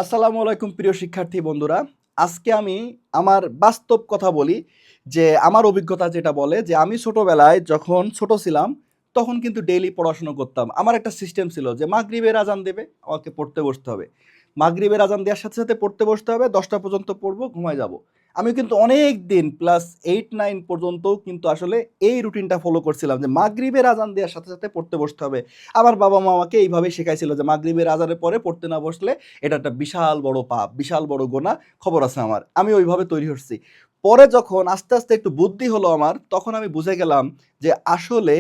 আসসালামু আলাইকুম প্রিয় শিক্ষার্থী বন্ধুরা। আজকে আমি আমার বাস্তব কথা বলি যে আমার অভিজ্ঞতা যেটা বলে যে আমি ছোটবেলায় যখন ছোট ছিলাম তখন কিন্তু ডেইলি পড়াশোনা করতাম। আমার একটা সিস্টেম ছিল যে মাগরিবের আজান দেবে, আমাকে পড়তে বসতে হবে। মাগরিবের আজান দেওয়ার সাথে সাথে পড়তে বসতে হবে, ১০টা পর্যন্ত পড়বো, ঘুমায় যাব। আমি কিন্তু অনেক দিন ক্লাস 8-9 পর্যন্তও কিন্তু আসলে এই রুটিনটা ফলো করছিলাম যে মাগরিবের আজান দেওয়ার সাথে সাথে পড়তে বসতে হবে। আমার বাবা-মা আমাকে এইভাবেই শেখাইছিল যে মাগরিবের আজানের পরে পড়তে না বসলে এটা একটা বিশাল বড় পাপ, বিশাল বড় গোনা, খবর আছে আমার। আমি ওইভাবে তৈরি হচ্ছি। পরে যখন আস্তে আস্তে একটু বুদ্ধি হলো আমার, তখন আমি বুঝে গেলাম যে আসলে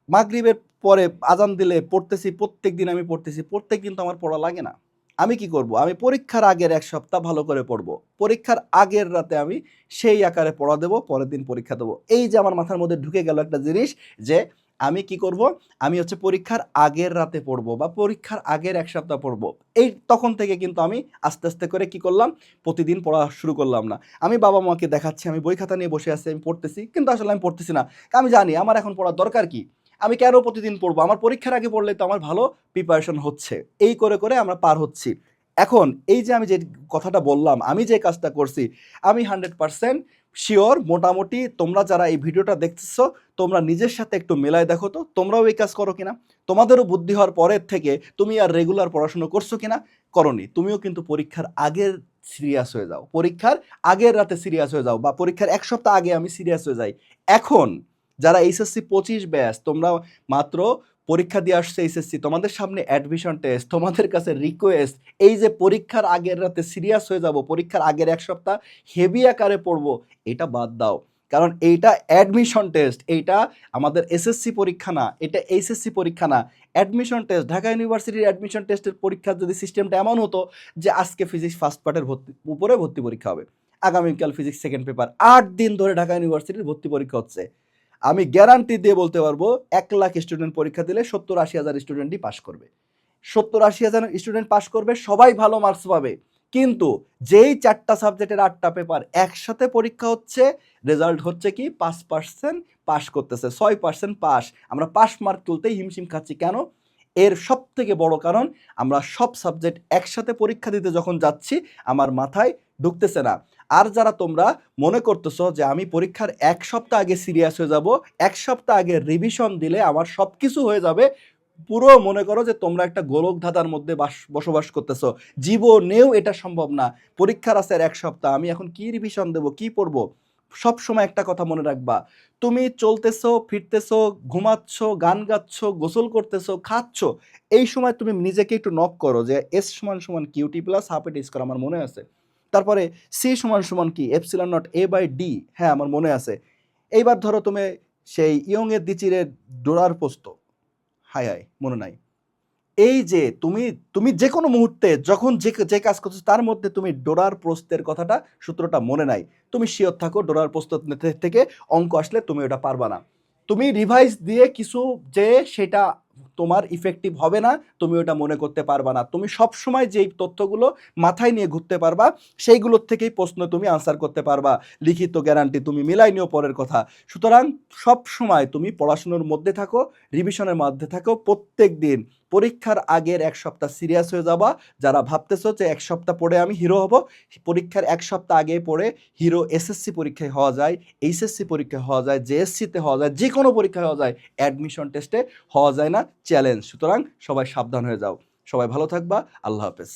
মাগরিবের পরে আজান দিলে পড়তেছি, প্রত্যেকদিন আমি পড়তেছি, প্রত্যেক দিন তো আমার পড়া লাগে না। আমি কি করব? আমি পরীক্ষার আগের ১ সপ্তাহ ভালো করে পড়ব। পরীক্ষার আগের রাতে আমি সেই আকারে পড়া দেব, পরের দিন পরীক্ষা দেব। এই যে আমার মাথার মধ্যে ঢুকে গেল একটা জিনিস যে আমি কি করব? আমি হচ্ছে পরীক্ষার আগের রাতে পড়ব বা পরীক্ষার আগের ১ সপ্তাহ পড়ব। এই তখন থেকে কিন্তু আমি আস্তে আস্তে করে কি করলাম? প্রতিদিন পড়া শুরু করলাম না। আমি বাবা-মাকে দেখাচ্ছি আমি বই খাতা নিয়ে বসে আছি, আমি পড়তেছি। কিন্তু আসলে আমি পড়তেছি না। আমি জানি আমার এখন পড়ার দরকার কি? আমি কেন প্রতিদিন পড়বো? আমার পরীক্ষার আগে পড়লেই তো আমার ভালো প্রিপারেশন হচ্ছে। এই করে করে আমরা পার হচ্ছি। এখন এই যে আমি যে কথাটা বললাম, আমি যে কাজটা করছি, আমি 100% সিওর মোটামুটি তোমরা যারা এই ভিডিওটা দেখতেছো, তোমরা নিজের সাথে একটু মেলায় দেখো তো, তোমরাও এই কাজ করো কিনা? তোমাদেরও বুদ্ধি হওয়ার পরের থেকে তুমি আর রেগুলার পড়াশোনা করছো কিনা? করোনি। তুমিও কিন্তু পরীক্ষার আগের সিরিয়াস হয়ে যাও। পরীক্ষার আগের রাতে সিরিয়াস হয়ে যাও বা পরীক্ষার ১ সপ্তাহ আগে আমি সিরিয়াস হয়ে যাই। এখন যারা এইচএসসি 25 ব্যাচ, তোমরা মাত্র পরীক্ষা দিয়ে আসছে এইচএসসি, তোমাদের সামনে অ্যাডমিশন টেস্ট, তোমাদের কাছে রিকোয়েস্ট, এই যে পরীক্ষার আগের রাতে সিরিয়াস হয়ে যাব, পরীক্ষার আগের ১ সপ্তাহ হেভি আকারে পড়বো, এটা বাদ দাও। কারণ এইটা অ্যাডমিশন টেস্ট, এইটা আমাদের এসএসসি পরীক্ষা না, এটা এইচএসসি পরীক্ষা না, অ্যাডমিশন টেস্ট। ঢাকা ইউনিভার্সিটির অ্যাডমিশন টেস্টের পরীক্ষার যদি সিস্টেমটা এমন হতো যে আজকে ফিজিক্স ফার্স্ট পার্টের ভর্তি পরীক্ষা হবে, আগামীকাল ফিজিক্স সেকেন্ড পেপার, ৮ দিন ধরে ঢাকা ইউনিভার্সিটির ভর্তি পরীক্ষা হচ্ছে, আমি গ্যারান্টি দিয়ে বলতে পারবো ১,০০,০০০ স্টুডেন্ট পরীক্ষা দিলে ৭০-৮০ হাজার স্টুডেন্টই পাশ করবে। ৭০-৮০ হাজার স্টুডেন্ট পাশ করবে, সবাই ভালো মার্কস পাবে। কিন্তু যেই ৪টা সাবজেক্টের ৮টা পেপার একসাথে পরীক্ষা হচ্ছে, রেজাল্ট হচ্ছে কি ৫% পাস করতেছে, ৬% পাস। আমরা পাস মার্ক তুলতেই হিমশিম খাচ্ছি কেন? এর সবথেকে বড় কারণ আমরা সব সাবজেক্ট একসাথে পরীক্ষা দিতে যখন যাচ্ছি আমার মাথায় ঢুকতেছে না। আর যারা তোমরা মনে করতেছো যে আমি পরীক্ষার ১ সপ্তাহ আগে সিরিয়াস হয়ে যাব, ১ সপ্তাহ আগে রিভিশন দিলে আমার সব কিছু হয়ে যাবে, পুরো মনে করো যে তোমরা একটা গোলক ধাঁধার মধ্যে বসবাস করতেছো। জীবনেও এটা সম্ভব না। পরীক্ষার আছে আর ১ সপ্তাহ, আমি এখন কি রিভিশন দেবো, কি পড়বো? সবসময় একটা কথা মনে রাখবা, তুমি চলতেছো, ফিরতেছো, ঘুমাচ্ছ, গান গাচ্ছ, গোসল করতেছো, খাচ্ছ, এই সময় তুমি নিজেকে একটু নক করো যে এস সমান সমান qt plus half a t square, আমার মনে আছে। তারপরে সি সমান সমান কি epsilon naught a by d, হ্যাঁ আমার মনে আছে। এইবার ধরো তুমি সেই ইয়ং এর দিচিরের ডোরার পোস্ত, হায় হায় মনে নাই। এই যে তুমি তুমি যে কোনো মুহূর্তে যখন যে কাজ করছো তার মধ্যে তুমি ডোরার প্রস্থের কথাটা, সূত্রটা মনে নাই, তুমি শিওর থাকো ডোরার প্রস্থ থেকে অঙ্ক আসলে তুমি ওটা পারবা না। তুমি রিভাইজ দিয়ে কিছু যে সেটা তোমার ইফেক্টিভ হবে না, তুমি ওটা মনে করতে পারবা না। তুমি সব সময় যেই তথ্যগুলো মাথায় নিয়ে ঘুরতে পারবা সেইগুলোর থেকেই প্রশ্ন তুমি আনসার করতে পারবা, লিখিত গ্যারান্টি। তুমি মিলাই নিও পরের কথা। সুতরাং সব সময় তুমি পড়াশোনার মধ্যে থাকো, রিভিশনের মধ্যে থাকো। প্রত্যেক দিন পরীক্ষার আগের ১ সপ্তাহ সিরিয়াস হয়ে যাবা। যারা ভাবতেছো যে ১ সপ্তাহ পড়ে আমি হিরো হব, পরীক্ষার ১ সপ্তাহ আগে পড়ে হিরো এসএসসি পরীক্ষায় হওয়া যায়, এইচএসসি পরীক্ষায় হওয়া যায়, জেএসসিতে হওয়া যায়, যে কোনো পরীক্ষায় হওয়া যায়, অ্যাডমিশন টেস্টে হওয়া যায় না, চ্যালেঞ্জ। সুতরাং সবাই সাবধান হয়ে যাও। সবাই ভালো থাকবা। আল্লাহ হাফেজ।